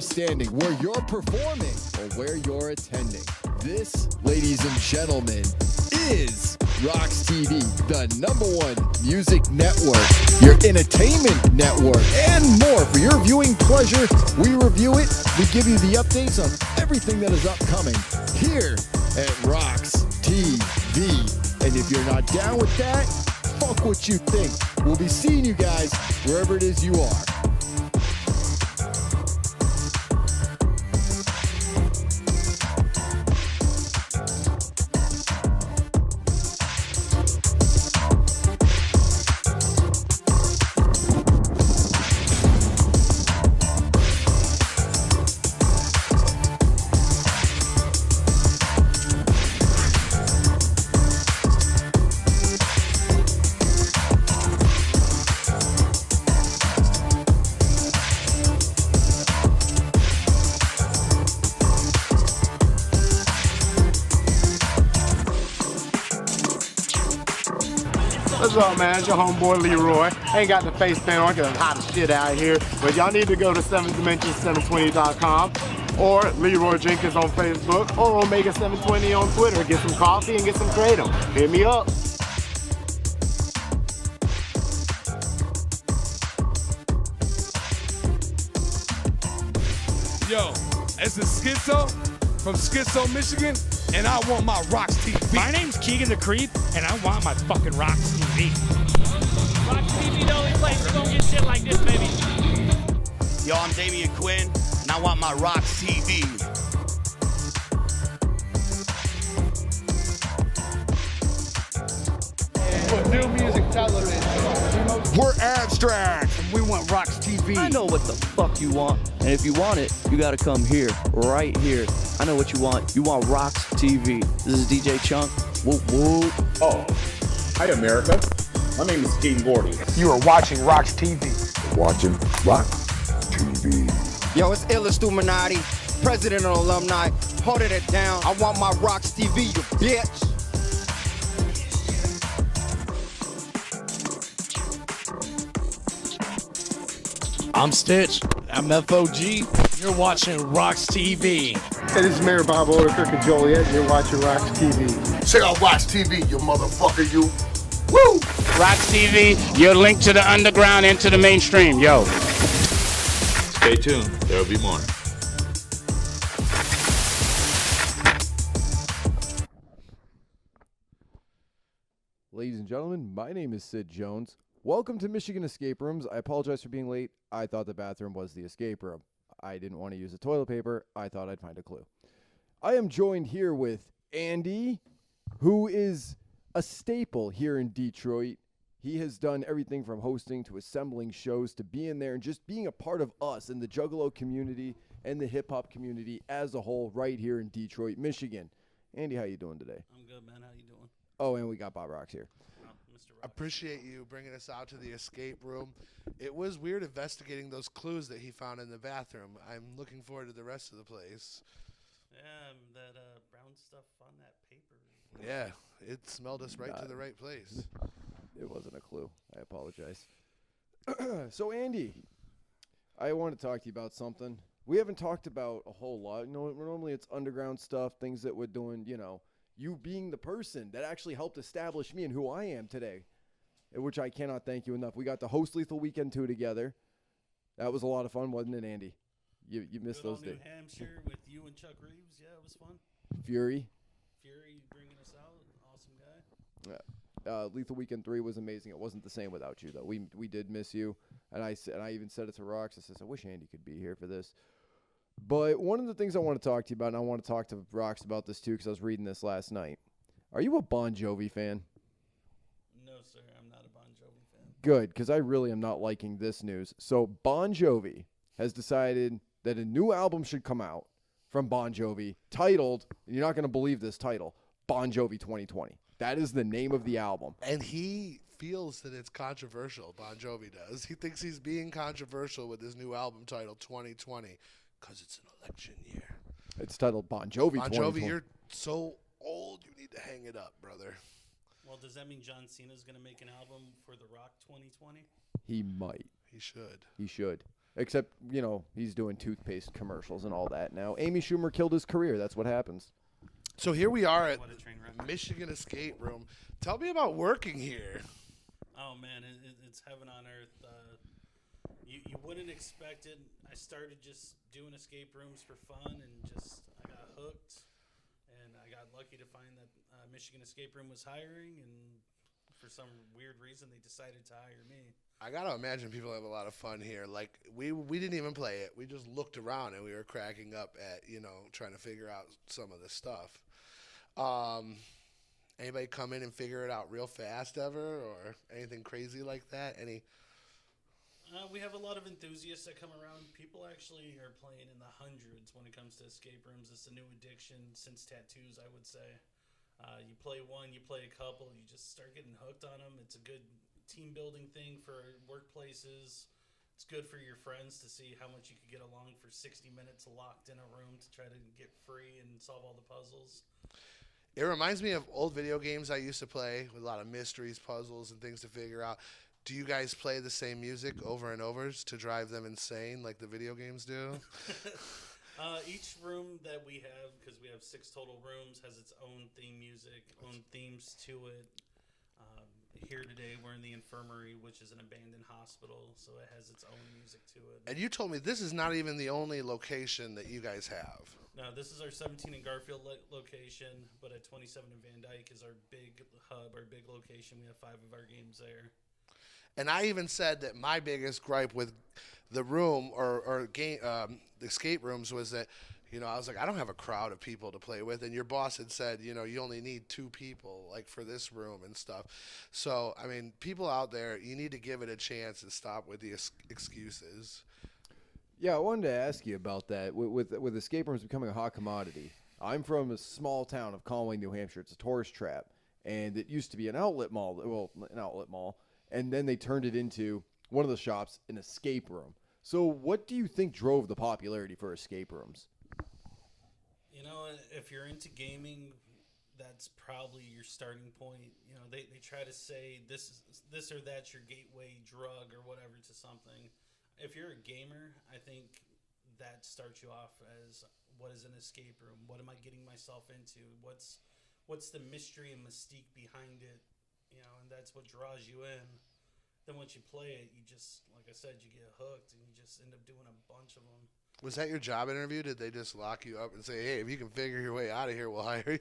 standing, where you're performing, or where you're attending. This, ladies and gentlemen, is RoX-TV, the #1 music network, your entertainment network, and more. For your viewing pleasure, we review it. We give you the updates on everything that is upcoming here at RoX-TV. And if you're not down with that, fuck what you think. We'll be seeing you guys wherever it is you are. What's up, man? It's your homeboy Leroy. I ain't got the face paint on because it's hot as shit out here. But y'all need to go to 7thDimension720.com or Leroy Jenkins on Facebook or Omega720 on Twitter. Get some coffee and get some Kratom. Hit me up. Yo, it's a Schizo from Schizo, Michigan, and I want my RoX-TV. My name's Keegan the Creep, and I want my fucking RoX-TV. RoX-TV, the only place you're gonna get shit like this, baby. Yo, I'm Damian Quinn, and I want my RoX-TV. For new music television. We're abstract. We want RoX-TV. I know what the fuck you want, and if you want it, you gotta come here, right here. I know what you want. You want RoX-TV. This is DJ Chunk. Whoop whoop. Oh, hi America. My name is King Gordy. You are watching RoX-TV. Watching RoX-TV. Yo, it's Illuminati, president and alumni, holding it down. I want my RoX-TV, you bitch. I'm Stitch. I'm FOG. You're watching RoX-TV. Hey, this is Mayor Bob Odenkirk and Joliet, and you're watching RoX-TV. Check out RoX-TV, you motherfucker, you. Woo! RoX-TV, your link to the underground and to the mainstream, yo. Stay tuned, there'll be more. Ladies and gentlemen, my name is Sid Jones. Welcome to Michigan Escape Rooms. I apologize for being late. I thought the bathroom was the escape room. I didn't want to use the toilet paper. I thought I'd find a clue. I am joined here with Andy, who is a staple here in Detroit. He has done everything from hosting to assembling shows to being there and just being a part of us in the Juggalo community and the hip-hop community as a whole right here in Detroit, Michigan. Andy, how you doing today? I'm good, man. How you doing? Oh, and we got Bob Rox here. Appreciate you bringing us out to the escape room. It was weird investigating those clues that he found in the bathroom. I'm looking forward to the rest of the place. Yeah, that brown stuff on that paper. Yeah, it smelled us right to the right place. It wasn't a clue. I apologize. So, Andy, I want to talk to you about something. We haven't talked about a whole lot. You know, normally it's underground stuff, things that we're doing, you know, you being the person that actually helped establish me and who I am today, which I cannot thank you enough. We got the Host Lethal Weekend 2 together. That was a lot of fun, wasn't it, Andy? You missed those days. New Hampshire with you and Chuck Reeves. Yeah, it was fun. Fury bringing us out. Awesome guy. Yeah. Lethal Weekend 3 was amazing. It wasn't the same without you, though. We did miss you. And I even said it to Rox. I said, I wish Andy could be here for this. But one of the things I want to talk to you about, and I want to talk to Rox about this too, because I was reading this last night. Are you a Bon Jovi fan? No, sir. I'm not a Bon Jovi fan. Good, because I really am not liking this news. So Bon Jovi has decided that a new album should come out from Bon Jovi titled, and you're not going to believe this title, Bon Jovi 2020. That is the name of the album. And he feels that it's controversial, Bon Jovi does. He thinks he's being controversial with his new album titled 2020 because it's an election year. It's titled Bon Jovi 2020. Bon Jovi, you're so old, you need to hang it up, brother. Well, does that mean John Cena's going to make an album for The Rock 2020? He might. He should. He should. Except, he's doing toothpaste commercials and all that now. Amy Schumer killed his career. That's what happens. So here we are at Michigan Escape Room. Tell me about working here. Oh, man, it's heaven on earth. You wouldn't expect it. I started just doing escape rooms for fun, and I got hooked. And I got lucky to find that Michigan Escape Room was hiring, and for some weird reason, they decided to hire me. I got to imagine people have a lot of fun here. Like, we didn't even play it. We just looked around, and we were cracking up at, trying to figure out some of this stuff. Anybody come in and figure it out real fast ever, or anything crazy like that? We have a lot of enthusiasts that come around. People actually are playing in the hundreds when it comes to escape rooms. It's a new addiction since tattoos, I would say. You play one, you play a couple, you just start getting hooked on them. It's a good team building thing for workplaces. It's good for your friends to see how much you could get along for 60 minutes locked in a room to try to get free and solve all the puzzles. It reminds me of old video games I used to play with a lot of mysteries, puzzles, and things to figure out. Do you guys play the same music over and over to drive them insane like the video games do? Each room that we have, because we have 6 total rooms, has its own theme music, own themes to it. Here today, we're in the infirmary, which is an abandoned hospital, so it has its own music to it. And you told me this is not even the only location that you guys have. No, this is our 17 in Garfield location, but at 27 in Van Dyke is our big hub, our big location. We have 5 of our games there. And I even said that my biggest gripe with the room or game, the escape rooms was that, I was like, I don't have a crowd of people to play with. And your boss had said, you only need 2 people, like, for this room and stuff. So, I mean, people out there, you need to give it a chance and stop with the excuses. Yeah, I wanted to ask you about that. With escape rooms becoming a hot commodity, I'm from a small town of Conway, New Hampshire. It's a tourist trap. And it used to be an outlet mall, and then they turned it into one of the shops, an escape room. So what do you think drove the popularity for escape rooms? If you're into gaming, that's probably your starting point. They try to say this or that's your gateway drug or whatever to something. If you're a gamer, I think that starts you off as, what is an escape room? What am I getting myself into? What's the mystery and mystique behind it? And that's what draws you in. Then once you play it, you just, like I said, you get hooked, and you just end up doing a bunch of them. Was that your job interview? Did they just lock you up and say, hey, if you can figure your way out of here, we'll hire you?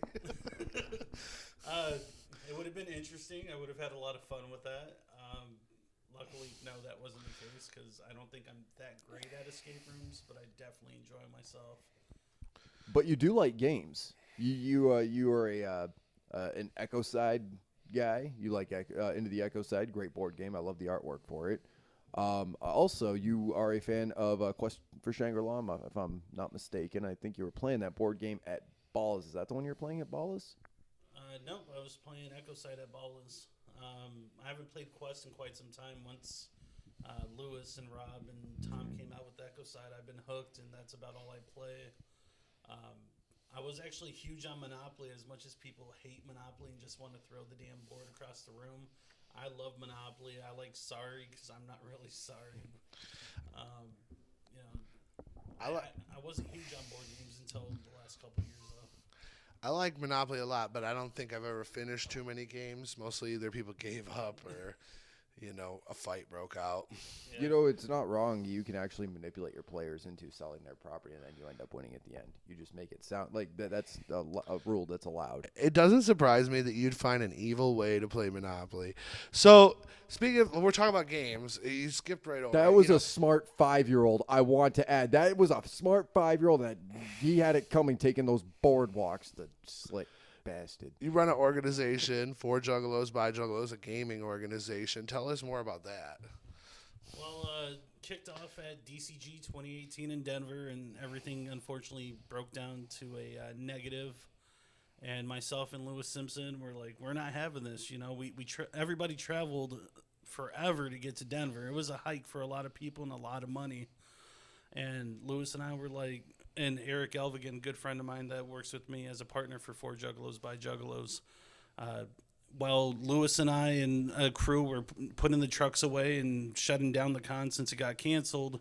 It would have been interesting. I would have had a lot of fun with that. Luckily, no, that wasn't the case, because I don't think I'm that great at escape rooms, but I definitely enjoy myself. But you do like games. You are an Echo Side guy. You like Into the Echo Side, great board game. I love the artwork for it. Also, you are a fan of Quest for Shangri-La, if I'm not mistaken. I think you were playing that board game at Ballas. Is that the one you were playing at Ballas? No, I was playing Echo Side at Ballas. I haven't played Quest in quite some time. Once Lewis and Rob and Tom came out with Echo Side, I've been hooked, and that's about all I play. I was actually huge on Monopoly. As much as people hate Monopoly and just want to throw the damn board across the room, I love Monopoly. I like Sorry because I'm not really sorry. I wasn't huge on board games until the last couple years, though. I like Monopoly a lot, but I don't think I've ever finished too many games. Mostly either people gave up or, a fight broke out. Yeah. It's not wrong. You can actually manipulate your players into selling their property, and then you end up winning at the end. You just make it sound like that's a rule that's allowed. It doesn't surprise me that you'd find an evil way to play Monopoly. So, speaking of, we're talking about games. You skipped right over. That was a smart 5-year-old. I want to add that was a smart 5-year-old that he had it coming, taking those boardwalks. The slick bastard. You run an organization, For Juggalos, by Juggalos, a gaming organization. Tell us more about that. Well, kicked off at DCG 2018 in Denver, and everything unfortunately broke down to a negative. And myself and Lewis Simpson were like, we're not having this. Everybody traveled forever to get to Denver. It was a hike for a lot of people and a lot of money. And Lewis and I were like, and Eric Elvigan, a good friend of mine that works with me as a partner for Juggalos by Juggalos. While Lewis and I and a crew were putting the trucks away and shutting down the con since it got canceled,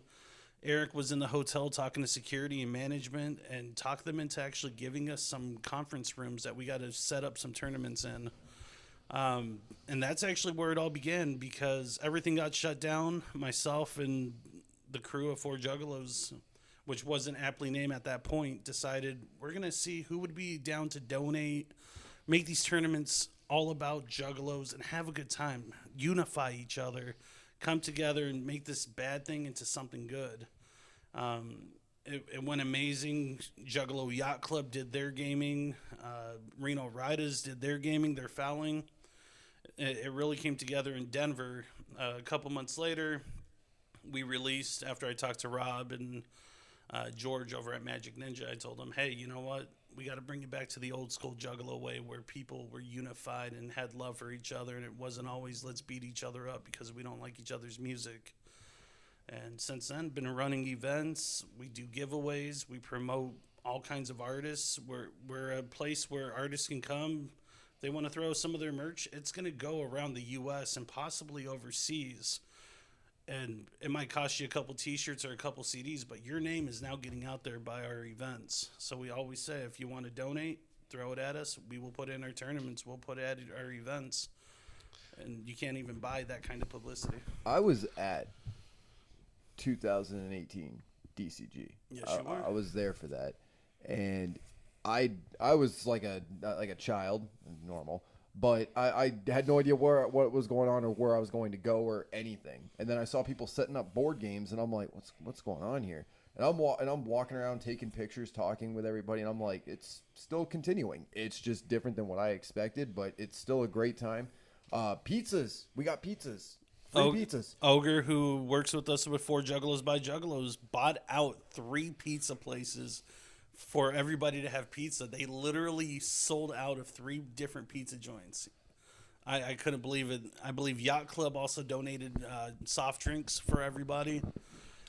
Eric was in the hotel talking to security and management and talked them into actually giving us some conference rooms that we got to set up some tournaments in. And that's actually where it all began, because everything got shut down. Myself and the crew of 4 Juggalos, which wasn't aptly named at that point, decided we're going to see who would be down to donate, make these tournaments all about Juggalos and have a good time, unify each other, come together and make this bad thing into something good. It went amazing. Juggalo Yacht Club did their gaming. Reno Riders did their gaming, their fouling. It really came together in Denver. A couple months later, we released, after I talked to Rob and George over at Magic Ninja, I told them, hey, you know what? We got to bring it back to the old school Juggalo way, where people were unified and had love for each other, and it wasn't always let's beat each other up because we don't like each other's music. And since then, been running events. We do giveaways. We promote all kinds of artists. We're a place where artists can come. They want to throw some of their merch. It's going to go around the U.S. and possibly overseas. And it might cost you a couple T-shirts or a couple CDs, but your name is now getting out there by our events. So we always say, if you want to donate, throw it at us. We will put it in our tournaments. We'll put it at our events. And you can't even buy that kind of publicity. I was at 2018 DCG. Yes, you were. I was there for that, and I was like a child, normal, but I had no idea what was going on or where I was going to go or anything. And then I saw people setting up board games, and I'm like, what's going on here? And I'm walking around taking pictures, talking with everybody, and I'm like, it's still continuing. It's just different than what I expected, but it's still a great time. Pizzas, we got pizzas. Free pizzas. Ogre, who works with us with 4 Juggalos by Juggalos, bought out 3 pizza places for everybody to have pizza. They literally sold out of 3 different pizza joints. I couldn't believe it. I believe Yacht Club also donated soft drinks for everybody.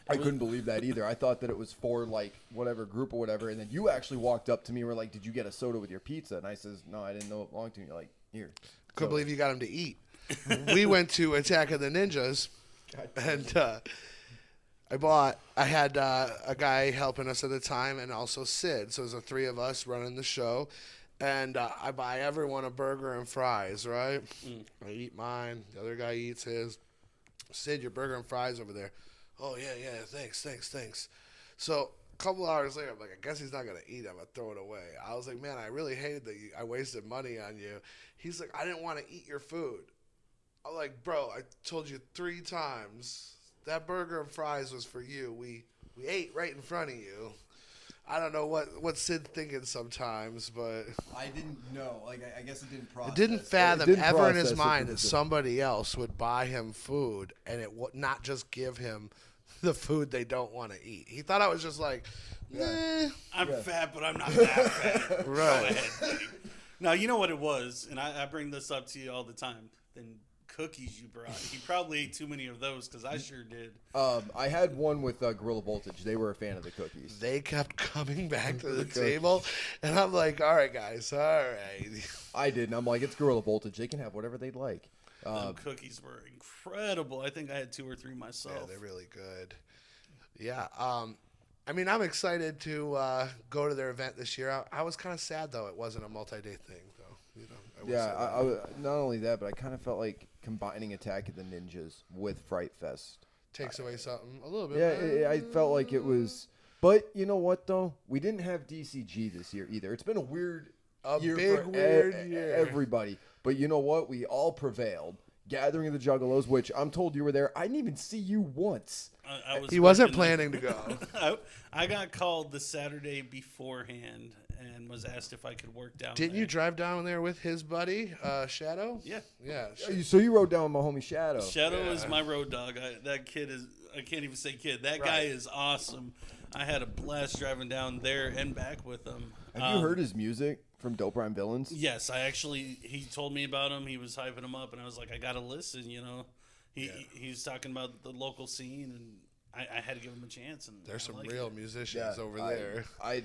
I couldn't believe that either. I thought that it was for like whatever group or whatever. And then you actually walked up to me and were like, did you get a soda with your pizza? And I says, no, I didn't know it belonged to me. You're like, here. Couldn't believe you got him to eat. We went to Attack of the Ninjas, and I had a guy helping us at the time, and also Sid. So it was the 3 of us running the show, and I buy everyone a burger and fries, right? I eat mine. The other guy eats his. Sid, your burger and fries over there. Oh, yeah, thanks. So a couple hours later, I'm like, I guess he's not going to eat it. I'm going to throw it away. I was like, man, I really hated that I wasted money on you. He's like, I didn't want to eat your food. I'm like, bro, I told you 3 times that burger and fries was for you. We ate right in front of you. I don't know what Sid's thinking sometimes, but I didn't know. Like, I guess it didn't process. It didn't fathom ever in his mind that somebody else would buy him food and it would not just give him the food they don't want to eat. He thought I was just like, I'm fat, but I'm not that fat. Right. Go ahead, buddy. Now, you know what it was, and I bring this up to you all the time. Then cookies you brought. He probably ate too many of those, because I sure did. I had one with Gorilla Voltage. They were a fan of the cookies. They kept coming back to the table, and I'm like, all right, guys, all right. I did, and I'm like, it's Gorilla Voltage. They can have whatever they'd like. Them cookies were incredible. I think I had 2 or 3 myself. Yeah, they're really good. Yeah. I mean, I'm excited to go to their event this year. I was kind of sad, though. It wasn't a multi-day thing, though. You know, I not only that, but I kind of felt like combining Attack of the Ninjas with Fright Fest takes away something a little bit. Yeah, I felt like it was. But you know what, though? We didn't have DCG this year either. It's been a weird year for weird year. Everybody. But you know what? We all prevailed. Gathering of the Juggalos, which I'm told you were there. I didn't even see you once. He wasn't planning to go. I got called the Saturday beforehand and was asked if I could work down Didn't there. you drive down there with his buddy, Shadow? Yeah. Yeah. So you rode down with my homie Shadow. Shadow is my road dog. That kid is, I can't even say kid. That guy is awesome. I had a blast driving down there and back with him. Have you heard his music from Dope Rhyme Villains? Yes, he told me about him. He was hyping him up, and I was like, I got to listen, you know. He was talking about the local scene, and I had to give him a chance. And there's some real musicians over there. I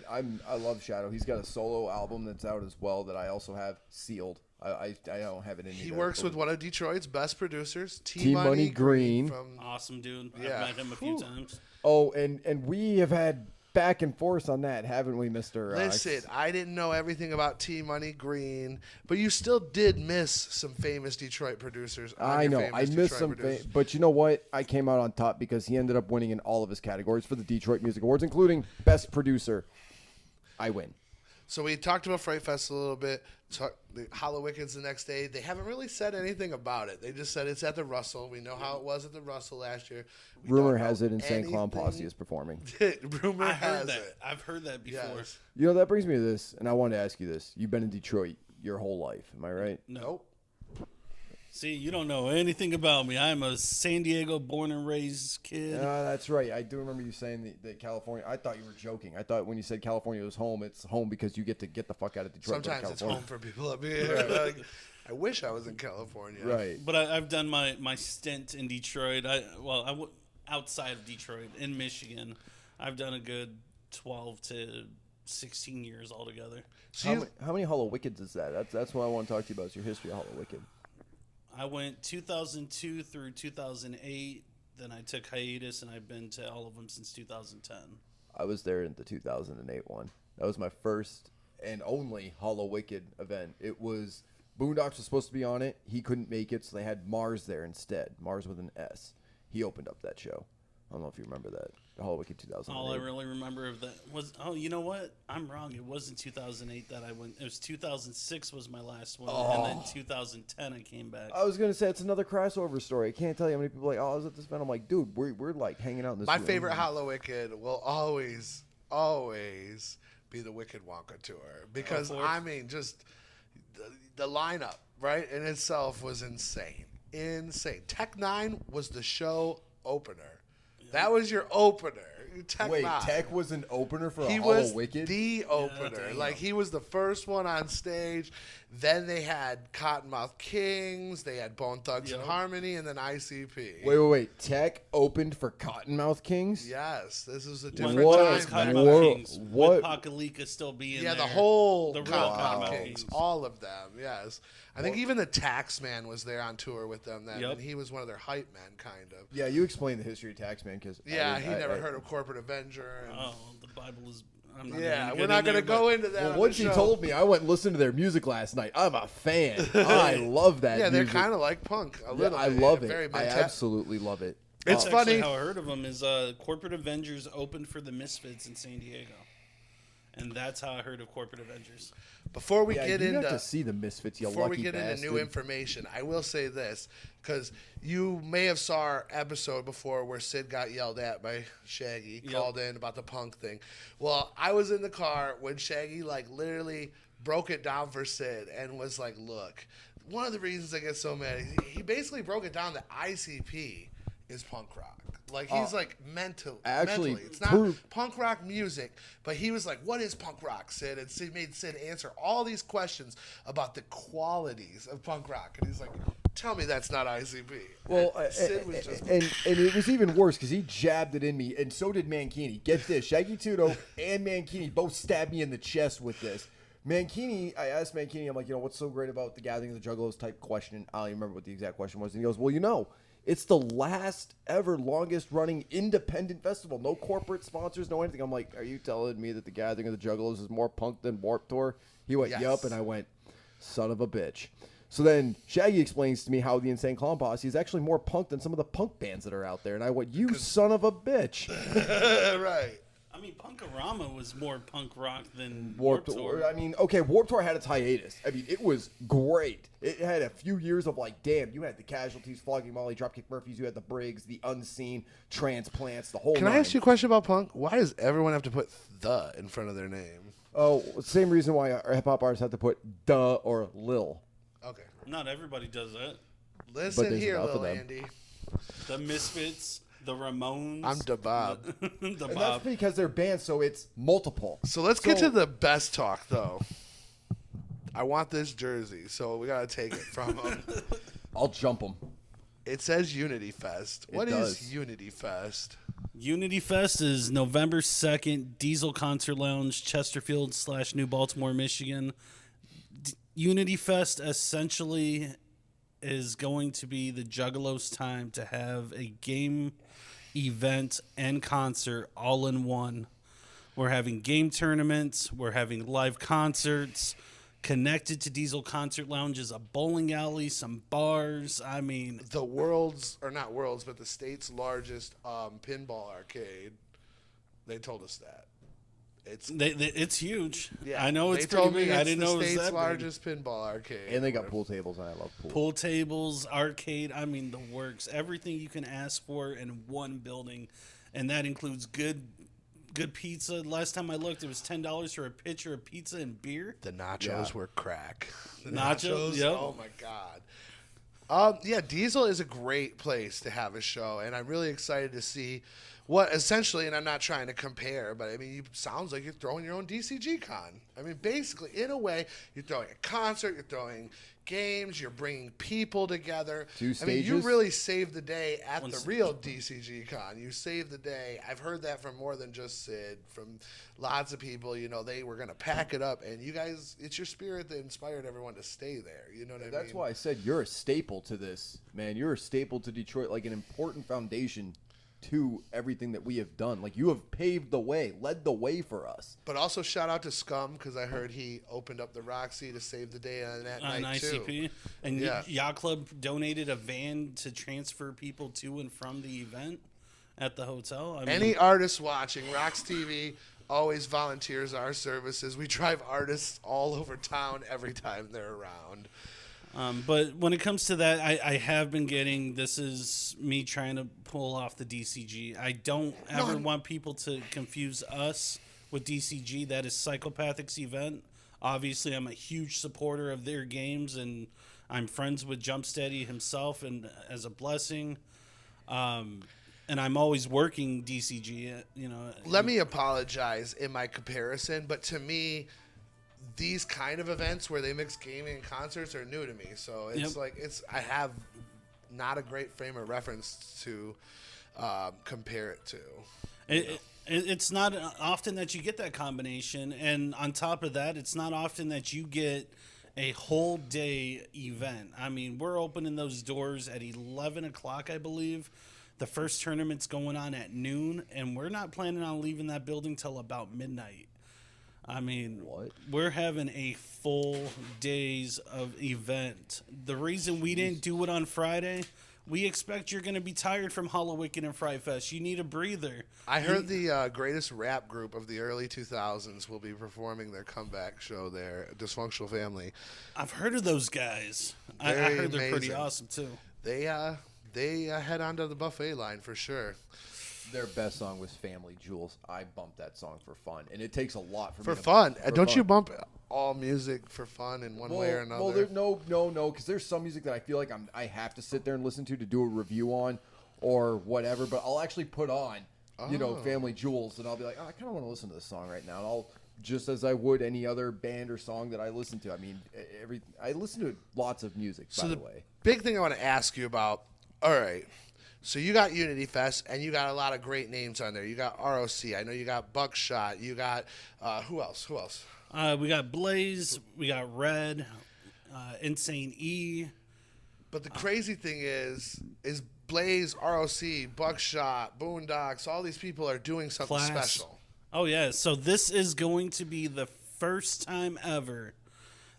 love Shadow. He's got a solo album that's out as well that I also have sealed. I don't have it in me. He works with one of Detroit's best producers, T Money Green. From, awesome dude. Yeah. I've met him a few times. Oh, and we have had back and forth on that, haven't we, Mr. Listen, I didn't know everything about T Money Green, but you still did miss some famous Detroit producers. I know. I missed some, but you know what? I came out on top because he ended up winning in all of his categories for the Detroit Music Awards, including Best Producer. I win. So we talked about Fright Fest a little bit. The Hollow Wicked's the next day. They haven't really said anything about it. They just said it's at the Russell. We know how it was at the Russell last year. Rumor has it Insane Clown Posse is performing. Rumor has it. I've heard that before. Yes. You know, that brings me to this, and I wanted to ask you this. You've been in Detroit your whole life. Am I right? Nope. See, you don't know anything about me. I'm a San Diego born and raised kid. That's right. I do remember you saying that California. I thought you were joking. I thought when you said California was home, it's home because you get to get the fuck out of Detroit. Sometimes it's home for people up here. Like, I wish I was in California. Right. But I've done my stint in Detroit. Outside of Detroit, in Michigan. I've done a good 12 to 16 years altogether. So how many Hollow Wickeds is that? That's what I want to talk to you about. Is your history of Hollow Wicked? I went 2002 through 2008. Then I took hiatus, and I've been to all of them since 2010. I was there in the 2008 one. That was my first and only Hollow Wicked event. It was Boondocks was supposed to be on it. He couldn't make it, so they had Mars there instead. Mars with an S. He opened up that show. I don't know if you remember that. Hollow Wicked 2008. All I really remember of that was, you know what? I'm wrong. It wasn't 2008 that I went. It was 2006 was my last one, and then 2010 I came back. I was going to say, it's another crossover story. I can't tell you how many people are like, I was at this event. I'm like, dude, we're like hanging out in this My room. favorite Hollow Wicked will always be the Wicked Wonka tour. Because, I mean, just the lineup, right, in itself was insane. Insane. Tech 9 was the show opener. That was your opener. Tech Wait, 9. Tech was an opener for He Hollow was Wicked? the opener. Like, he was the first one on stage. Then they had Cottonmouth Kings. They had Bone Thugs and Harmony, and then ICP. Wait. Tech opened for Cottonmouth Kings? Yes. This was a different time. Cottonmouth Kings, with Pakalika still being there. The whole the real Cottonmouth Kings. All of them, yes. I think even the Taxman was there on tour with them then, and he was one of their hype men, kind of. Yeah, you explained the history of Taxman because he never heard of Corporate Avenger. And the Bible is. We're not going to go into that. Well, once he told me, I went and listened to their music last night. I'm a fan. I love that. Yeah, they're music. kind of like punk a little. I love it. I absolutely love it. It's funny. How I heard of them is Corporate Avengers opened for the Misfits in San Diego. And that's how I heard of Corporate Avengers. Before we get into to see the Misfits, you before lucky we get bastard. into new information, I will say this because you may have saw our episode before where Sid got yelled at by Shaggy, called in about the punk thing. Well, I was in the car when Shaggy literally broke it down for Sid and was like, "Look, one of the reasons I get so mad, he basically broke it down that ICP is punk rock." Like, he's mentally. It's not punk rock music, but he was like, what is punk rock, Sid? And Sid made Sid answer all these questions about the qualities of punk rock. And he's like, tell me that's not ICP. Well, Sid was just... and it was even worse because he jabbed it in me, and so did Mankini. Get this, Shaggy Tudo and Mankini both stabbed me in the chest with this. Mankini, I asked Mankini, I'm like, what's so great about the Gathering of the Juggalos type question? I don't even remember what the exact question was. And he goes, well, it's the last ever longest running independent festival. No corporate sponsors, no anything. I'm like, are you telling me that the Gathering of the Juggalos is more punk than Warped Tour? He went, yup. And I went, son of a bitch. So then Shaggy explains to me how the Insane Clown Posse is actually more punk than some of the punk bands that are out there. And I went, you son of a bitch. Right. I mean, Punkorama was more punk rock than Warped Tour. I mean, okay, Warped Tour had its hiatus. I mean, it was great. It had a few years of damn, you had the Casualties, Flogging Molly, Dropkick Murphys, you had the Briggs, the Unseen, Transplants, the whole Can I ask you a question about punk? Why does everyone have to put the in front of their name? Oh, same reason why our hip-hop artists have to put duh or lil. Okay. Not everybody does that. Listen here, Lil Andy. The Misfits... The Ramones. I'm the Bob. And that's because they're bands, so it's multiple. So let's get to the best talk, though. I want this jersey, so we got to take it from them. I'll jump them. It says Unity Fest. What is Unity Fest? Unity Fest is November 2nd, Diesel Concert Lounge, Chesterfield / New Baltimore, Michigan. Unity Fest essentially is going to be the Juggalos' time to have a game, event, and concert all in one. We're having game tournaments. We're having live concerts. Connected to Diesel Concert Lounge is a bowling alley, some bars. I mean, the world's, or not world's, but the state's largest pinball arcade. They told us that. It's huge. Yeah, I know it's they told pretty me big. I it's didn't the know it was state's that largest pinball arcade. And they got pool tables, and I love pool. Pool tables, arcade. I mean, the works. Everything you can ask for in one building, and that includes good pizza. Last time I looked, it was $10 for a pitcher of pizza and beer. The nachos were crack. The nachos, yep. Oh my god. Yeah, Diesel is a great place to have a show, and I'm really excited to see what essentially, and I'm not trying to compare, but I mean, it sounds like you're throwing your own DCG Con. I mean, basically, in a way, you're throwing a concert, you're throwing games, you're bringing people together. 2 I mean, you stages? really saved the day at the real DCG Con. You saved the day. I've heard that from more than just Sid, from lots of people. You know, they were going to pack it up, and you guys, it's your spirit that inspired everyone to stay there. You know what I mean? That's why I said you're a staple to this, man. You're a staple to Detroit, like an important foundation to everything that we have done. Like, you have paved the way, led the way for us. But also shout out to Scum, because I heard he opened up the Roxy to save the day on that night ICP. too. And yeah. Yacht Club donated a van to transfer people to and from the event at the hotel. I mean, Any artist watching, RoX-TV always volunteers our services. We drive artists all over town every time they're around. But when it comes to that, I have been getting, this is me trying to pull off the DCG. I don't ever want people to confuse us with DCG. That is Psychopathic's event. Obviously, I'm a huge supporter of their games, and I'm friends with Jumpsteady himself, and as a blessing. And I'm always working DCG, you know. Let me apologize in my comparison, but to me, these kind of events where they mix gaming and concerts are new to me. So it's I have not a great frame of reference to compare it to. It's not often that you get that combination, and on top of that, it's not often that you get a whole day event. I mean, we're opening those doors at 11 o'clock, I believe. The first tournament's going on at noon, and we're not planning on leaving that building till about midnight. I mean, we're having a full days of event. The reason we didn't do it on Friday, we expect you're going to be tired from Hallowicked and Fright Fest. You need a breather. I heard the greatest rap group of the early 2000s will be performing their comeback show there, Dysfunctional Family. I've heard of those guys. I heard they're pretty awesome, too. They head onto the buffet line for sure. Their best song was Family Jewels. I bumped that song for fun, and it takes a lot for me to fun. For Don't fun. You bump all music for fun in one way or another? Well, there's no, because there's some music that I feel like I have to sit there and listen to do a review on, or whatever. But I'll actually put on, Family Jewels, and I'll be like, I kind of want to listen to this song right now, and I'll just as I would any other band or song that I listen to. I mean, I listen to lots of music. By the way, big thing I want to ask you about. All right. So you got Unity Fest, and you got a lot of great names on there. You got ROC. I know you got Buckshot. You got who else? We got Blaze. We got Red. Insane E. But the crazy thing is Blaze, ROC, Buckshot, Boondocks. All these people are doing something special. Oh yeah. So this is going to be the first time ever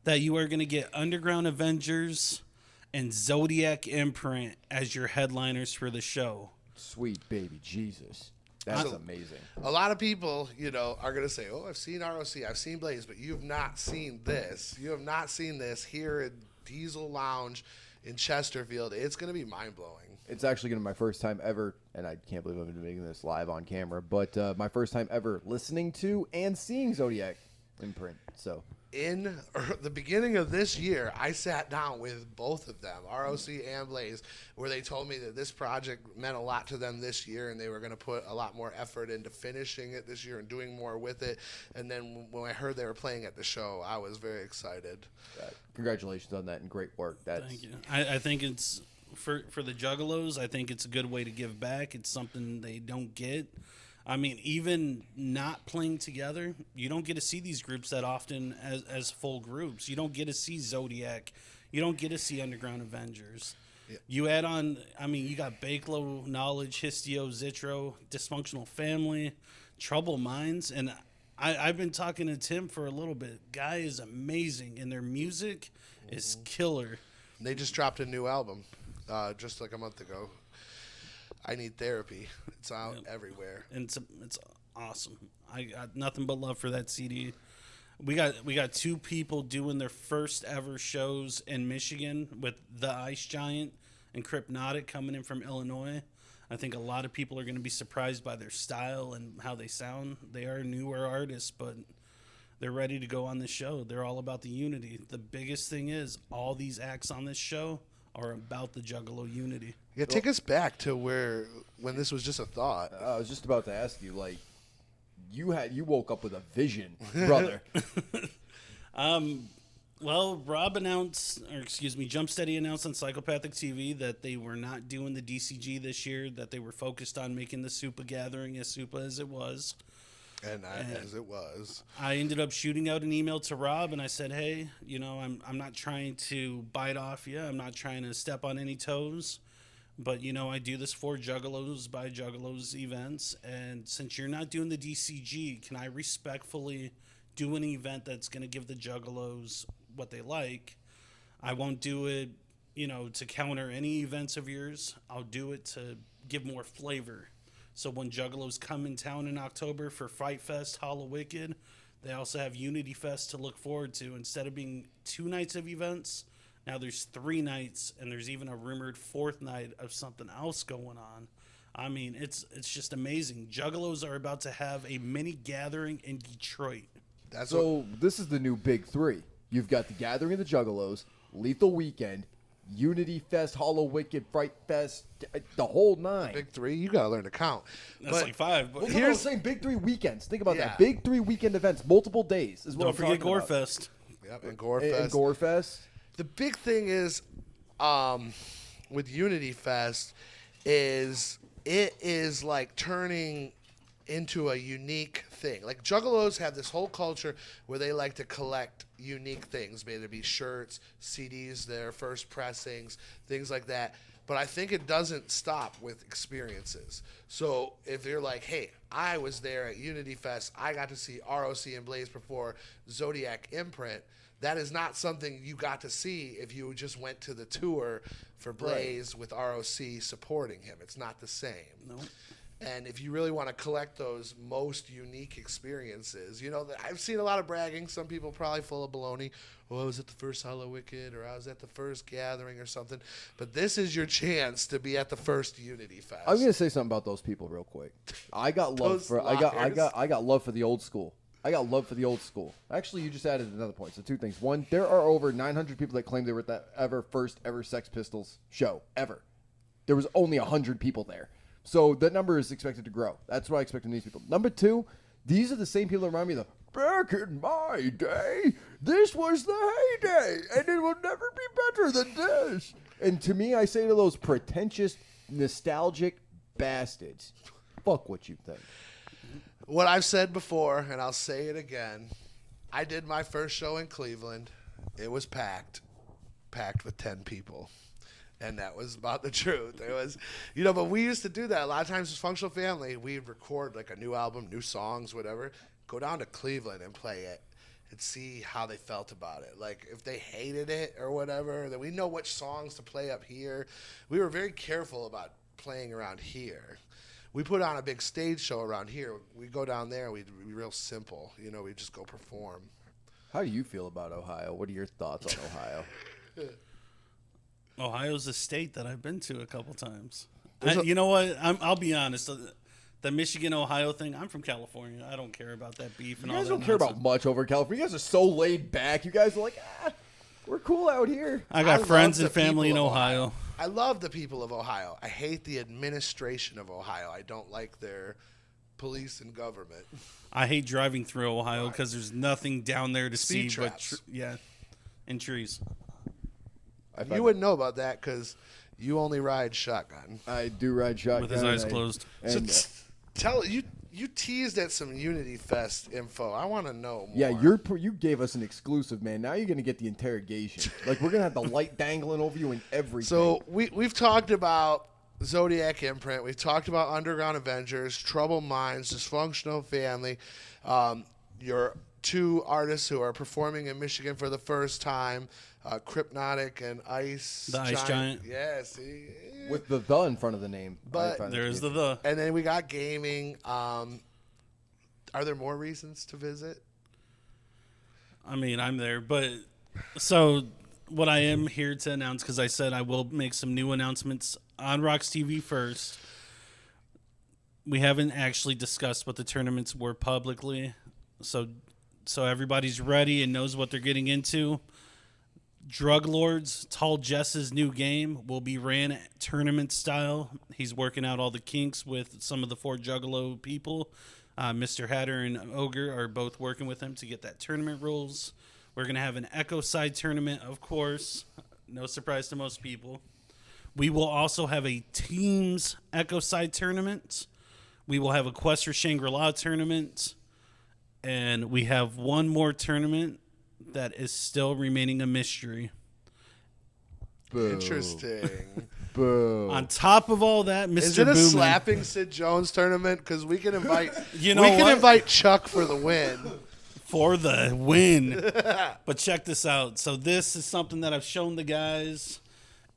that you are going to get Underground Avengers and Zodiac Imprint as your headliners for the show. Sweet baby Jesus. That's amazing. A lot of people, are going to say, I've seen ROC, I've seen Blaze, but you have not seen this. You have not seen this here at Diesel Lounge in Chesterfield. It's going to be mind-blowing. It's actually going to be my first time ever, and I can't believe I'm making this live on camera, but my first time ever listening to and seeing Zodiac Imprint. So in the beginning of this year, I sat down with both of them, ROC and Blaze, where they told me that this project meant a lot to them this year, and they were going to put a lot more effort into finishing it this year and doing more with it. And then when I heard they were playing at the show, I was very excited. Congratulations on that, and great work. Thank you. I think it's for the Juggalos. I think it's a good way to give back. It's something they don't get. I mean, even not playing together, you don't get to see these groups that often as full groups. You don't get to see Zodiac. You don't get to see Underground Avengers. Yeah. You add on, I mean, you got Bakelo, Knowledge, Histio, Zitro, Dysfunctional Family, Trouble Minds, and I've been talking to Tim for a little bit. Guy is amazing, and their music is killer. They just dropped a new album just like a month ago. I Need Therapy. It's out everywhere. And it's awesome. I got nothing but love for that CD. We got two people doing their first ever shows in Michigan with The Ice Giant and Crypnotic coming in from Illinois. I think a lot of people are going to be surprised by their style and how they sound. They are newer artists, but they're ready to go on this show. They're all about the unity. The biggest thing is all these acts on this show are about the Juggalo unity. Yeah, take us back to when this was just a thought. I was just about to ask you, like, you woke up with a vision, brother. Well, Jumpsteady announced on Psychopathic TV that they were not doing the DCG this year, that they were focused on making the Supa gathering as Supa as it was. And as it was. I ended up shooting out an email to Rob, and I said, hey, I'm not trying to bite off you. I'm not trying to step on any toes. But, I do this for Juggalos by Juggalos events. And since you're not doing the DCG, can I respectfully do an event that's going to give the Juggalos what they like? I won't do it, to counter any events of yours. I'll do it to give more flavor. So when Juggalos come in town in October for Fright Fest, Hollow Wicked, they also have Unity Fest to look forward to. Instead of being 2 nights of events, now there's 3 nights, and there's even a rumored 4th night of something else going on. I mean, it's just amazing. Juggalos are about to have a mini gathering in Detroit. This is the new big 3. You've got the Gathering of the Juggalos, Lethal Weekend, Unity Fest, Hollow Wicked, Fright Fest, the whole 9. Big 3, you gotta learn to count. That's like 5. But I'm saying big 3 weekends. Think about that. Big 3 weekend events, multiple days is what Don't forget Gore Fest. Yep, and Gore Fest. And Gore Fest. The big thing is, with Unity Fest, it is like turning into a unique thing. Like Juggalos have this whole culture where they like to collect unique things, may it be shirts, CDs, their first pressings, things like that. But I think it doesn't stop with experiences. So if you're like, hey, I was there at Unity Fest, I got to see ROC and Blaze before Zodiac Imprint, that is not something you got to see if you just went to the tour for Blaze with ROC supporting him. It's not the same. No. And if you really want to collect those most unique experiences, I've seen a lot of bragging. Some people probably full of baloney. Oh, I was at the first Hollow Wicked, or I was at the first gathering or something. But this is your chance to be at the first Unity Fest. I'm gonna say something about those people real quick. I got love for I got love for the old school. I got love for the old school. Actually, you just added another point. So 2 things. 1, there are over 900 people that claim they were at that first ever Sex Pistols show ever. There was only 100 people there. So that number is expected to grow. That's what I expect from these people. Number 2, these are the same people that remind me of back in my day, this was the heyday, and it will never be better than this. And to me, I say to those pretentious, nostalgic bastards, fuck what you think. What I've said before, and I'll say it again, I did my first show in Cleveland. It was packed with 10 people. And that was about the truth. It was, but we used to do that. A lot of times as Functional Family, we'd record like a new album, new songs, whatever, go down to Cleveland and play it and see how they felt about it. Like if they hated it or whatever, then we know which songs to play up here. We were very careful about playing around here. We put on a big stage show around here. We go down there, we'd be real simple. We just go perform. How do you feel about Ohio? What are your thoughts on Ohio? Ohio's a state that I've been to a couple times. You know what? I'll be honest. The Michigan-Ohio thing, I'm from California. I don't care about that beef and all that. You guys don't care about much over California. You guys are so laid back. You guys are like, we're cool out here. I got friends and family in Ohio. I love the people of Ohio. I hate the administration of Ohio. I don't like their police and government. I hate driving through Ohio because there's nothing down there to Speed see traps. and trees. You wouldn't know about that because you only ride shotgun. I do ride shotgun. With his eyes closed. So you You teased at some Unity Fest info. I want to know more. Yeah, you gave us an exclusive, man. Now you're gonna get the interrogation. Like we're gonna have the light dangling over you and everything. So we've talked about Zodiac Imprint. We've talked about Underground Avengers, Troubled Minds, Dysfunctional Family. Your 2 artists who are performing in Michigan for the first time, Crypnotic and Ice. The Ice Giant. Yeah, see. With the in front of the name. But there's the. And then we got gaming. Are there more reasons to visit? I mean, I'm there, but so what I am here to announce, because I said I will make some new announcements on RoX-TV first. We haven't actually discussed what the tournaments were publicly, so everybody's ready and knows what they're getting into. Drug Lords, Tall Jess's new game, will be ran tournament style. He's working out all the kinks with some of the 4 Juggalo people. Mr. Hatter and Ogre are both working with him to get that tournament rules. We're going to have an Echo Side tournament, of course. No surprise to most people. We will also have a Teams Echo Side tournament. We will have a Quest for Shangri-La tournament. And we have one more tournament that is still remaining a mystery. Boo. Interesting. Boo. On top of all that, Mr. Is it a Boomin, slapping Sid Jones tournament? Because we can invite You know what? invite Chuck for the win. for the win. But check this out. So this is something that I've shown the guys.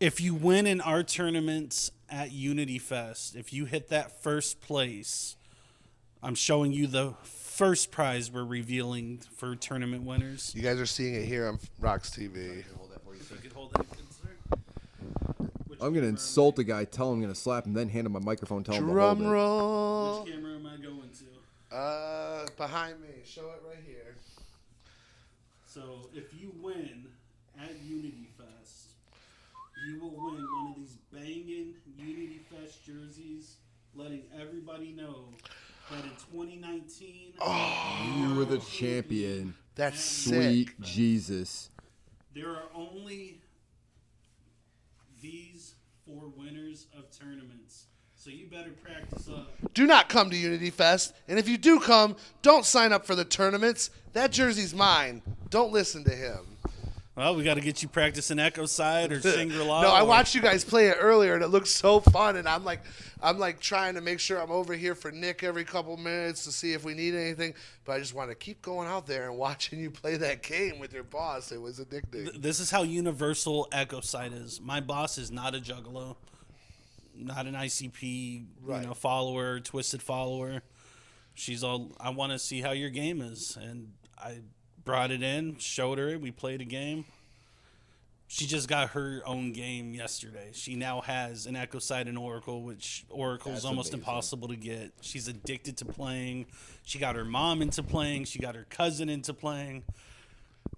If you win in our tournaments at Unity Fest, if you hit that first place, I'm showing you the first prize we're revealing for tournament winners. You guys are seeing it here on RoX-TV. I'm going to insult a guy, tell him I'm going to slap him, then hand him my microphone, tell him to hold it. Drum roll. Which camera am I going to? Behind me. Show it right here. So if you win at Unity Fest, you will win one of these banging Unity Fest jerseys, letting everybody know that in 2019, You were the champion. That's Sweet sick. Jesus. there are only these 4 winners of tournaments. So you better practice up. Do not come to Unity Fest. And if you do come, don't sign up for the tournaments. That jersey's mine. Don't listen to him. Well, we got to get you practicing Echo Side or Shangri-La. No, I watched you guys play it earlier, and it looked so fun. And I'm like trying to make sure I'm over here for Nick every couple minutes to see if we need anything. But I just want to keep going out there and watching you play that game with your boss. It was addicting. This is how universal Echo Side is. My boss is not a juggalo, not an ICP, follower, twisted follower. She's all, I want to see how your game is, and I brought it in, showed her it. We played a game. She just got her own game yesterday. She now has an Echo Side and Oracle, which Oracle's That's almost amazing. impossible to get. She's addicted to playing. She got her mom into playing. She got her cousin into playing.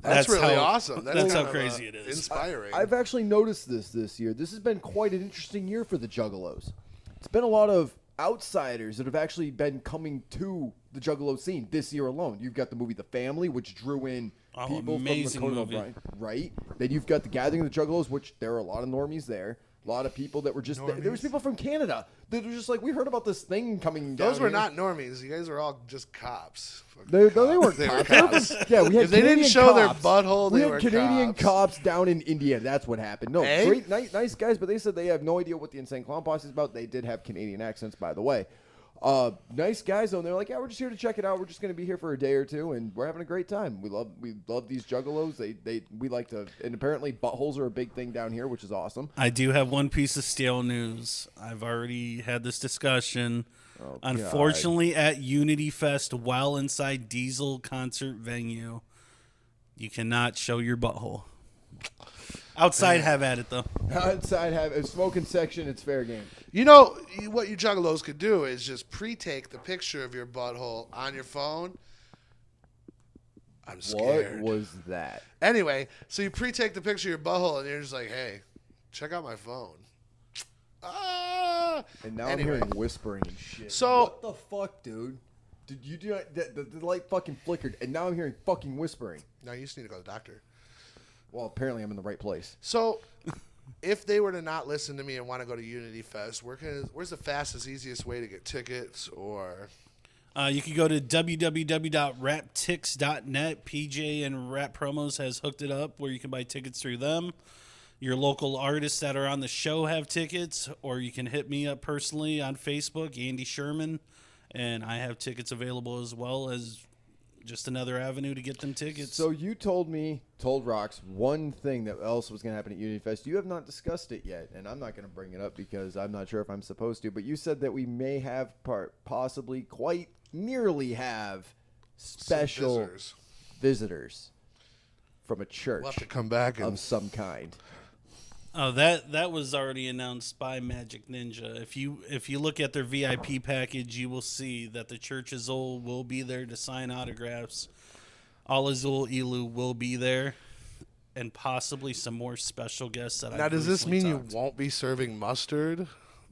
That's really awesome. That's how kind of, crazy it is. Inspiring. I've actually noticed this year. This has been quite an interesting year for the Juggalos. It's been a lot of outsiders that have actually been coming to the Juggalo scene this year alone. You've got the movie The Family, which drew in people from the Conan O'Brien, right? Then you've got the Gathering of the Juggalos, which there are a lot of normies there. A lot of people that were just there was people from Canada that were just like, we heard about this thing coming down. Those were here. not normies. You guys were all just cops. They weren't They were cops. cops. Yeah, we had If they didn't Canadian show their cops. butthole, We they had were Canadian cops. cops down in Indiana. That's what happened. No, Eh? great, nice guys, but they said they have no idea what the Insane Clown Posse is about. They did have Canadian accents, by the way. Nice guys though. And they're like, yeah, we're just here to check it out. We're just going to be here for a day or two, and we're having a great time. We love these Juggalos. We like to, and apparently buttholes are a big thing down here, which is awesome. I do have one piece of stale news. I've already had this discussion. Oh, Unfortunately, at Unity Fest, while inside Diesel concert venue, you cannot show your butthole. Outside, have at it though. Outside, have a smoking section. It's fair game. You know, what you juggalos could do is just pre-take the picture of your butthole on your phone. I'm scared. What was that? Anyway, so you pre-take the picture of your butthole, and you're just like, hey, check out my phone. And now Anyway. I'm hearing whispering and shit. So- what the fuck, dude? Did you do the light fucking flickered, and now I'm hearing fucking whispering. Now you just need to go to the doctor. Well, apparently I'm in the right place. So, if they were to not listen to me and want to go to Unity Fest, where's the fastest, easiest way to get tickets? Or You can go to www.raptix.net. PJ and Rap Promos has hooked it up where you can buy tickets through them. Your local artists that are on the show have tickets, or you can hit me up personally on Facebook, Andy Sherman, and I have tickets available as well as just another avenue to get them tickets. So you told RoX one thing that else was going to happen at Unity Fest. You have not discussed it yet, and I'm not going to bring it up because I'm not sure if I'm supposed to, but you said that we may have possibly quite nearly have special visitors from a church. We'll have to come back of some kind. Oh, that was already announced by Magic Ninja. If you look at their VIP package, you will see that the Church Azul will be there to sign autographs. Al Azul Ilu will be there, and possibly some more special guests that now, does this mean you won't be serving mustard,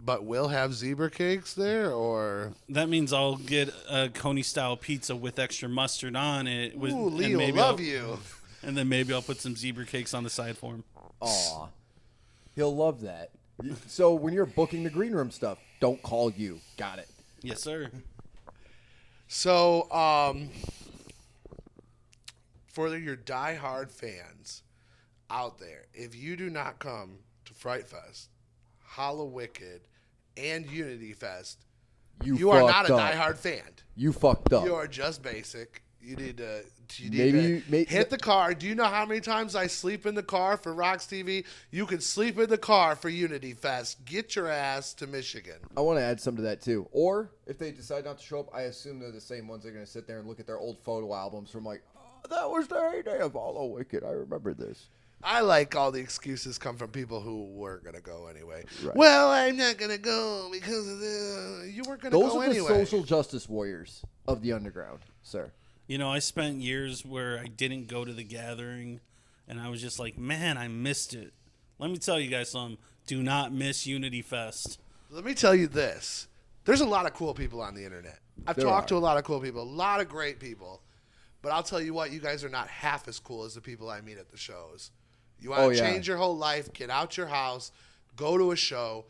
but will have zebra cakes there, or that means I'll get a Coney style pizza with extra mustard on it. Ooh, Leo, love you. And then maybe I'll put some zebra cakes on the side for him. Aw. He'll love that. So when you're booking the green room stuff, don't call you. Got it. Yes, sir. So, for your diehard fans out there, if you do not come to Fright Fest, Hollow Wicked, and Unity Fest, you are not a diehard fan. You fucked up. You are just basic. You need to Maybe hit the car. Do you know how many times I sleep in the car for RoX-TV? You can sleep in the car for Unity Fest. Get your ass to Michigan. I want to add some to that too. Or if they decide not to show up, I assume they're the same ones. They're going to sit there and look at their old photo albums from like, oh, that was the heyday of Hollow Wicked. I remember this. I like all the excuses come from people who weren't going to go anyway. Right. Well, I'm not going to go because of you weren't going to go anyway. Those are the social justice warriors of the underground, sir. You know, I spent years where I didn't go to the gathering, and I was just like, man, I missed it. Let me tell you guys something. Do not miss Unity Fest. Let me tell you this. There's a lot of cool people on the internet. I've talked to a lot of cool people, a lot of great people. But I'll tell you what, you guys are not half as cool as the people I meet at the shows. You want to change your whole life, get out your house, go to a show,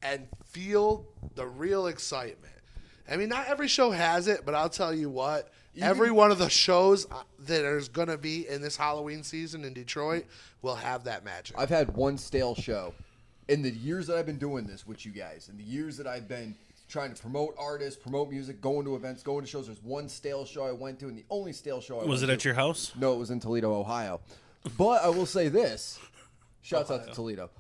and feel the real excitement. I mean, not every show has it, but I'll tell you what. Every one of the shows that there's going to be in this Halloween season in Detroit will have that magic. I've had one stale show. In the years that I've been doing this with you guys, in the years that I've been trying to promote artists, promote music, going to events, going to shows, there's one stale show I went to, and the only stale show I went to. Was it at your house? No, it was in Toledo, Ohio. But I will say this. Shouts out to Toledo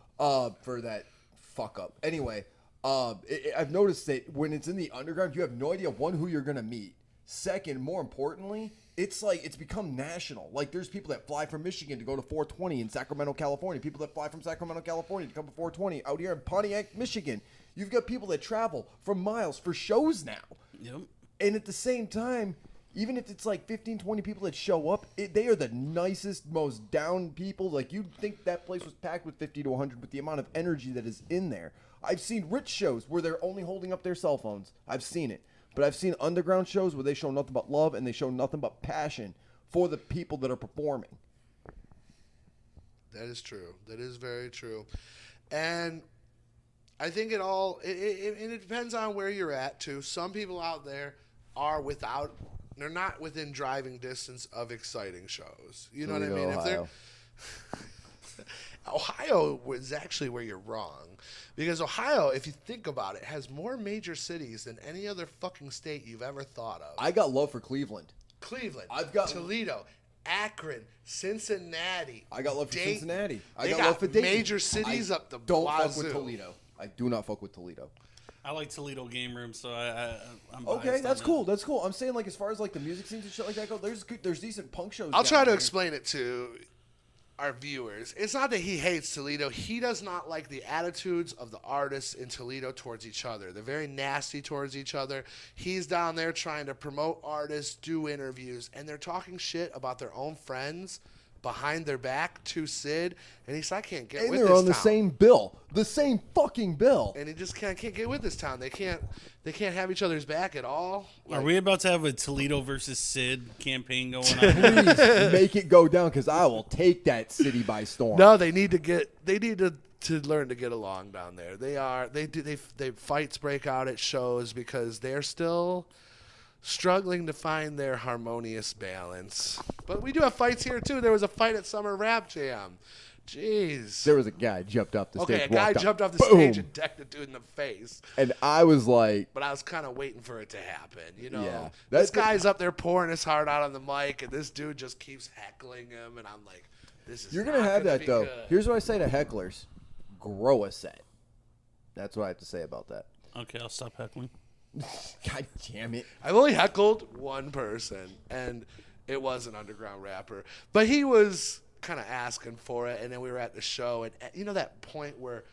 for that fuck up. Anyway, I've noticed that when it's in the underground, you have no idea, one, who you're going to meet. Second, more importantly, it's like it's become national. Like there's people that fly from Michigan to go to 420 in Sacramento, California. People that fly from Sacramento, California to come to 420 out here in Pontiac, Michigan. You've got people that travel from miles for shows now. Yep. And at the same time, even if it's like 15, 20 people that show up, they are the nicest, most down people. Like you'd think that place was packed with 50 to 100 with the amount of energy that is in there. I've seen rich shows where they're only holding up their cell phones. I've seen it. But I've seen underground shows where they show nothing but love and they show nothing but passion for the people that are performing. That is true. That is very true. And I think it depends on where you're at, too. Some people out there they're not within driving distance of exciting shows. You know what I mean? Ohio. Ohio was actually where you're wrong. Because Ohio, if you think about it, has more major cities than any other fucking state you've ever thought of. I got love for Cleveland. I've got Toledo, Akron, Cincinnati. I got love for Dayton. Cincinnati. They got love for Dayton. major cities up the Don't wazoo. fuck with Toledo. I do not fuck with Toledo. I like Toledo game room, so I'm okay. That's cool. That's cool. I'm saying like as far as like the music scenes and shit like that go, there's decent punk shows. I'll try to there. explain it to our viewers. It's not that he hates Toledo. He does not like the attitudes of the artists in Toledo towards each other. They're very nasty towards each other. He's down there trying to promote artists, do interviews, and they're talking shit about their own friends behind their back to Sid, and he's like, I can't get with this town. And they're on the same bill. The same fucking bill. And he just can't get with this town. They can't have each other's back at all. Are we about to have a Toledo versus Sid campaign going on? Please make it go down because I will take that city by storm. No, they need to learn to get along down there. They fights break out at shows because they're still struggling to find their harmonious balance. But we do have fights here, too. There was a fight at Summer Rap Jam. Jeez. There was a guy jumped off the stage. Okay, a guy jumped off the boom, stage and decked a dude in the face. And I was like... But I was kind of waiting for it to happen, you know? Yeah. This guy's up there pouring his heart out on the mic, and this dude just keeps heckling him, and I'm like, this is You're going to have that, though. Good. Here's what I say to hecklers. Grow a set. That's what I have to say about that. Okay, I'll stop heckling. God damn it. I've only heckled one person, and it was an underground rapper. But he was kind of asking for it, and then we were at the show, and you know that point where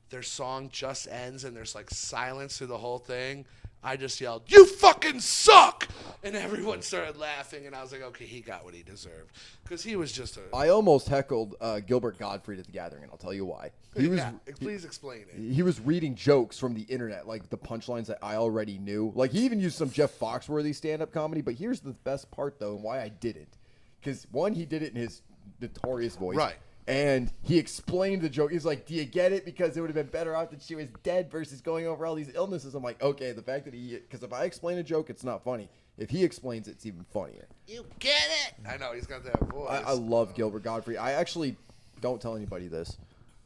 their song just ends and there's like silence through the whole thing? I just yelled, "You fucking suck!" And everyone started laughing, and I was like, okay, he got what he deserved. Because he was just a... I almost heckled Gilbert Gottfried at the gathering, and I'll tell you why. Please explain it. He was reading jokes from the internet, like the punchlines that I already knew. Like, he even used some Jeff Foxworthy stand-up comedy, but here's the best part, though, and why I didn't. Because, one, he did it in his notorious voice. Right. And he explained the joke. He's like, do you get it? Because it would have been better off that she was dead versus going over all these illnesses. I'm like, okay, the fact that because if I explain a joke, it's not funny. If he explains it, it's even funnier. You get it? I know, he's got that voice. I love Gilbert Gottfried. I actually don't tell anybody this.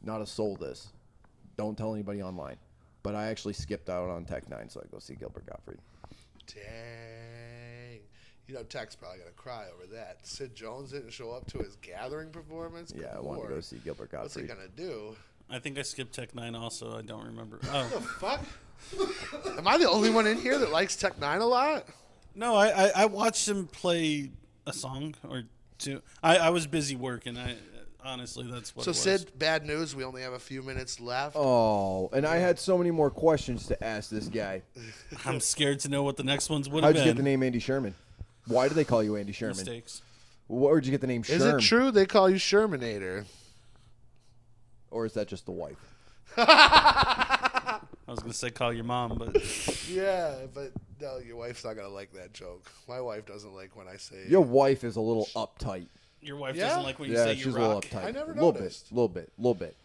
Not a soul this. Don't tell anybody online. But I actually skipped out on Tech 9, so I go see Gilbert Gottfried. Dang. You know, Tech's probably going to cry over that. Sid Jones didn't show up to his gathering performance? Yeah, I want to go see Gilbert Gottfried. What's he going to do? I think I skipped Tech 9 also. I don't remember. What the fuck? Am I the only one in here that likes Tech 9 a lot? No, I watched him play a song or two. I was busy working. Honestly, that's what it was. So, Sid, bad news. We only have a few minutes left. Oh, and I had so many more questions to ask this guy. I'm scared to know what the next ones would have been. How'd you get the name Andy Sherman? Why do they call you Andy Sherman? Mistakes. Where'd you get the name Sherman? Is it true they call you Shermanator? Or is that just the wife? I was going to say call your mom, but... Yeah, but no, your wife's not going to like that joke. My wife doesn't like when I say... Your wife is a little uptight. Your wife doesn't like when you say you she's rock? a little uptight. I never noticed. Little bit.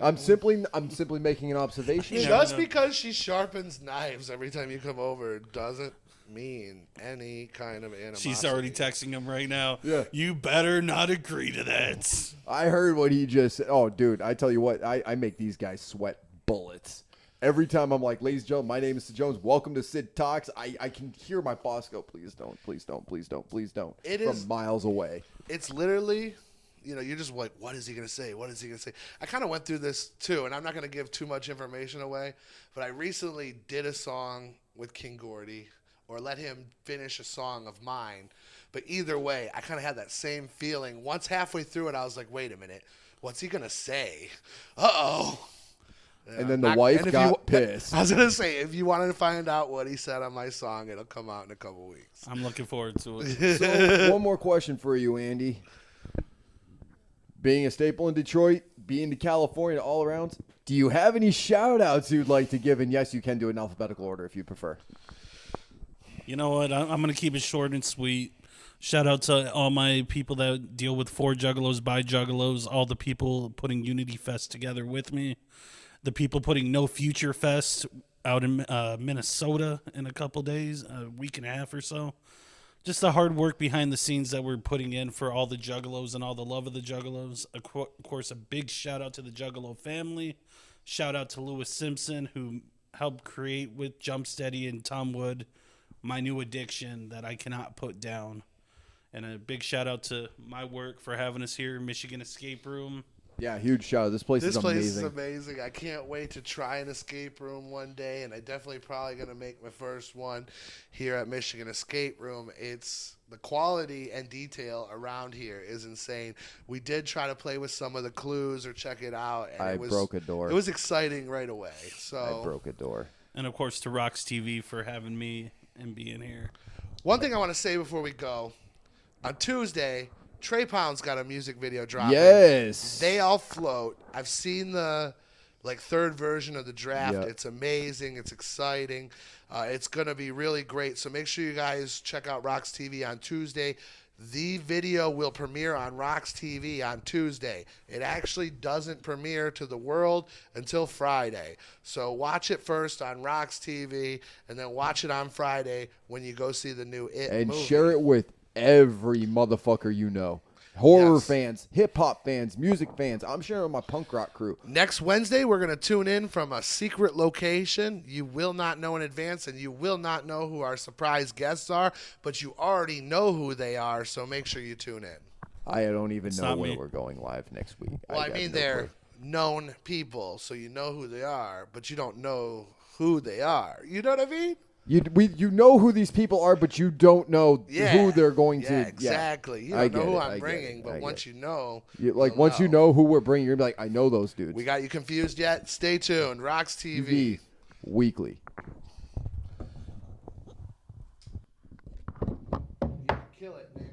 I'm simply making an observation. Just because she sharpens knives every time you come over doesn't mean any kind of animosity. She's already texting him right now. Yeah. You better not agree to that. I heard what he just said. Oh, dude, I tell you what, I make these guys sweat bullets. Every time I'm like, ladies and gentlemen, my name is Sid Jones. Welcome to Sid Talks. I can hear my boss go, please don't, please don't, please don't, please don't. It from is miles away. It's literally, you know, you're just like, what is he going to say? What is he going to say? I kind of went through this too, and I'm not going to give too much information away, but I recently did a song with King Gordy, or let him finish a song of mine. But either way, I kind of had that same feeling. Once halfway through it, I was like, wait a minute. What's he going to say? Uh-oh. And then the wife got pissed. I was going to say, if you wanted to find out what he said on my song, it'll come out in a couple weeks. I'm looking forward to it. So, one more question for you, Andy. Being a staple in Detroit, being to California all around, do you have any shout-outs you'd like to give? And yes, you can do it in alphabetical order if you prefer. You know what? I'm going to keep it short and sweet. Shout out to all my people that deal with For Juggalos, by Juggalos, all the people putting Unity Fest together with me, the people putting No Future Fest out in Minnesota in a couple days, a week and a half or so. Just the hard work behind the scenes that we're putting in for all the Juggalos and all the love of the Juggalos. Of course, a big shout out to the Juggalo family. Shout out to Lewis Simpson, who helped create with Jumpsteady and Tom Wood my new addiction that I cannot put down. And a big shout out to my work for having us here, Michigan Escape Room. Yeah, huge shout out. This place is amazing. This place is amazing. I can't wait to try an escape room one day, and I definitely probably going to make my first one here at Michigan Escape Room. It's the quality and detail around here is insane. We did try to play with some of the clues or check it out, and I broke a door. It was exciting right away. So I broke a door. And of course to RoX-TV for having me and being here. One thing I want to say before we go, on Tuesday, Trey Pound's got a music video dropping. Yes. They All Float. I've seen the third version of the draft. Yep. It's amazing. It's exciting. It's going to be really great. So make sure you guys check out RoX-TV on Tuesday. The video will premiere on RoX-TV on Tuesday. It actually doesn't premiere to the world until Friday. So watch it first on RoX-TV, and then watch it on Friday when you go see the new It movie. And share it with every motherfucker you know. Horror fans, hip-hop fans, music fans. I'm sharing with my punk rock crew. Next Wednesday, we're going to tune in from a secret location. You will not know in advance, and you will not know who our surprise guests are, but you already know who they are, so make sure you tune in. I don't even know where we're going live next week. Well, I mean, they're known people, so you know who they are, but you don't know who they are. You know what I mean? You know who these people are, but you don't know who they're going to. Yeah, exactly. You don't know who I'm bringing, but once you know. Once you know who we're bringing, you're like, I know those dudes. We got you confused yet? Stay tuned. RoX-TV. Weekly. Kill it, man.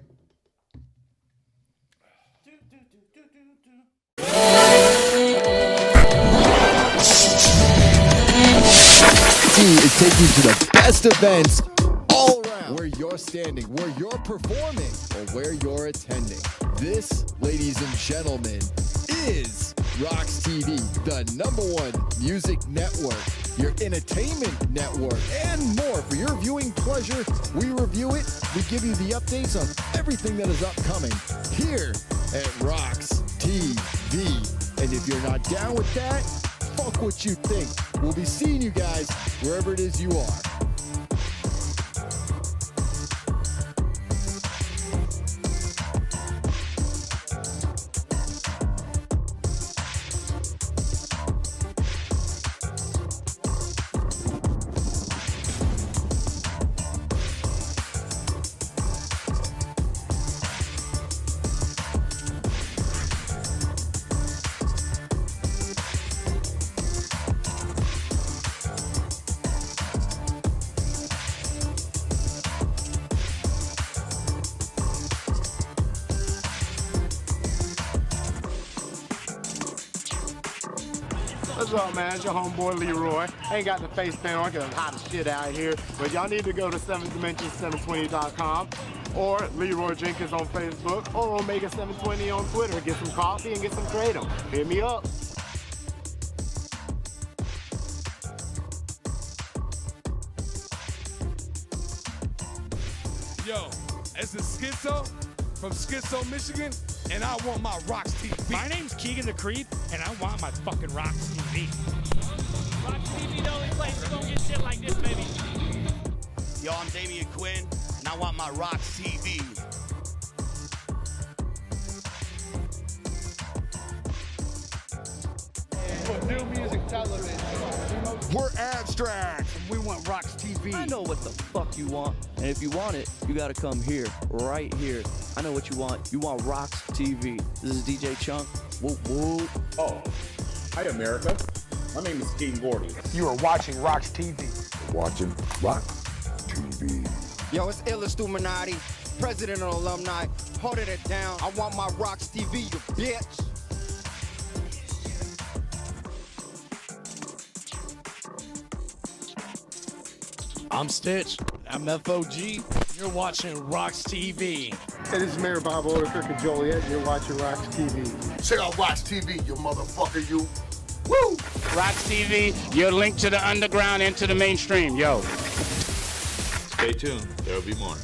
Is taking you to the best events all around. Where you're standing, where you're performing, or where you're attending. This, ladies and gentlemen, is RoX-TV, the #1 music network, your entertainment network, and more. For your viewing pleasure, we review it, we give you the updates on everything that is upcoming here at RoX-TV. And if you're not down with that, fuck what you think. We'll be seeing you guys wherever it is you are. What's up, man? It's your homeboy Leroy. I ain't got the face paint on because it's hot as shit out here. But y'all need to go to 7thDimension720.com or Leroy Jenkins on Facebook or Omega720 on Twitter. Get some coffee and get some Kratom. Hit me up. Yo, it's a Schizo from Schizo, Michigan, and I want my RoX-TV. My name's Keegan the Creep, and I want my fucking RoX-TV. RoX-TV, the only place you're gonna get shit like this, baby. Yo, I'm Damian Quinn, and I want my RoX-TV. For new music television. We're abstract. We want RoX-TV. I know what the fuck you want. And if you want it, you gotta come here, right here. I know what you want. You want RoX-TV. This is DJ Chunk. Whoop, whoop. Oh, hi, America. My name is King Gordy. You are watching RoX-TV. Watching RoX-TV. Yo, it's Illuminati, president and alumni, holding it down. I want my RoX-TV, you bitch. I'm Stitch. I'm FOG. You're watching RoX-TV. Hey, this is Mayor Bob Odenkirk and Joliet. You're watching RoX-TV. Check out RoX-TV, you motherfucker, you. Woo! RoX-TV, your link to the underground and to the mainstream, yo. Stay tuned. There will be more.